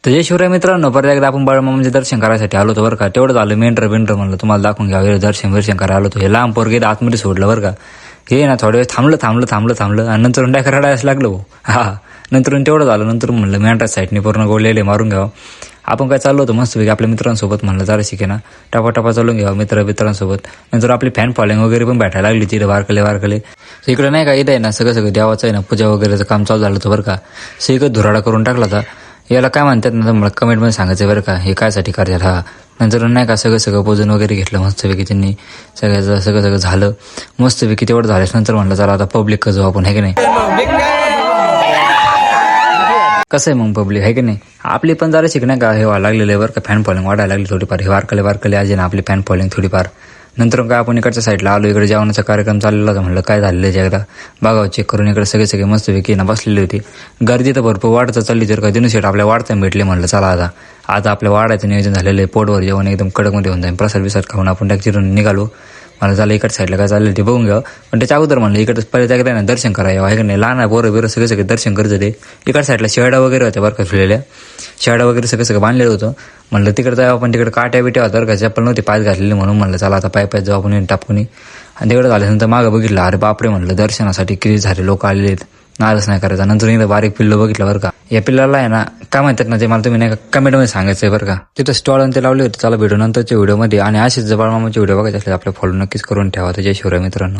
तर जय शिवराय मित्रांनो, परत एकदा आपण बाळूमामाचे दर्शन करायसाठी आलो होतो बरं का. तेवढं झालं मेंढर म्हणलं तुम्हाला दाखवून घ्यावं, दर्शन करायला आलो होतो. हे लांब पोरगे आतमध्ये सोडलं बरं का. हे ना थोड्या वेळ थांबलं आणि नंतर डाय रडायला लागलं भाऊ. हा, नंतर तेवढं झालं. नंतर म्हणलं मेंढरा साईडने पूर्ण गोळलेले मारून घ्यावं. आपण काय चाललो होतो मस्तपैकी आपल्या मित्रांसोबत, म्हणलं जरा शिके ना टपा चालून घ्यावं मित्रांसोबत. नंतर आपली फॅन फॉलोइंग वगैरे पण भेटायला लागली तिथे वारकले. इकडे नाही का, इथं आहे ना सगळं देवाचं आहे ना, पूजा वगैरेचं काम चालू झालं होतं बरं का. सगळं धुराडा करून टाकला होता. याला काय म्हणतात ना, मला कमेंटमध्ये सांगायचं बरं का, हे कायसाठी करतात. हा, नंतर नाही का सगळं पूजन वगैरे घेतलं मस्तपैकी त्यांनी. सगळं झालं मस्तपैकी. तेवढं झाल्यास नंतर म्हणलं चला आता पब्लिक जाऊ आपण, आहे की नाही. कसं आहे मग पब्लिक, आहे की नाही. आपली पण जरा शिकण्या का हे व्हायला लागलेलं आहे बरं का. फॅन फॉलोइंग वाढायला लागली थोडीफार. हे वारकले आज ना आपली फॅन फॉलोइंग थोडीफार. नंतर काय आपण इकडच्या साईडला आलो. इकडे जेवणाचा कार्यक्रम चाललेला होता. म्हणलं काय झालेलं आहे एकदा बघावं, चेक करून. इकडे सगळे मस्तपैकी ना बसलेली होती. गर्दी तर भरपूर वाढत चालली. तर का दिनू आपल्या वाढता भेटले. म्हणलं चला आता आपल्या वाढायचं नियोजन झालेलं आहे. पोटवर जेवण एकदम कडकमध्ये होऊन जाईल. प्रसाद खाऊन आपण टॅक्सीवरून निघालो. मला झालं इकडच्या साईडला काय चाललं ते बघून घ्यावं. पण त्याच्या अगोदर म्हणलं इकडे पहिले एकदा दर्शन करावं, आहे की नाही. लहान बोरं सगळे दर्शन करत होते. इकडच्या साईडला शेळ्या वगैरे होत्या बरं का, फिरलेल्या शेळ्या वगैरे सगळं बांधलेलं होतं. म्हणलं तिकडे जाऊ आपण. तिकडे काट्या बिट्या होत्या बरं का, चप्पल नव्हती पाय घातलेली. म्हणून म्हणलं चला आता पाय जाऊ आपण टापकुनी. आणि तिकडे झाल्यानंतर मागं बघितलं, अरे बापरे म्हणलं दर्शनासाठी किती झाले लोक आलेले आहेत. नादच नाही करायचा. नंतर एकदा बारीक पिल्लं बघितलं बरं का. या पिल्लाला आहे ना काय म्हणतात ना, ते मला तुम्ही नाही का कमेंटमध्ये सांगायचं आहे बरं का. तिथं स्टॉल आणि ते लावले होते. चला भेटू नंतरच्या व्हिडिओमध्ये. आणि असेच बाळूमामाचे व्हिडिओ बघायचे असले आपल्या फॉलो नक्कीच करून ठेवा. तर जय शिवराय मित्रांनो.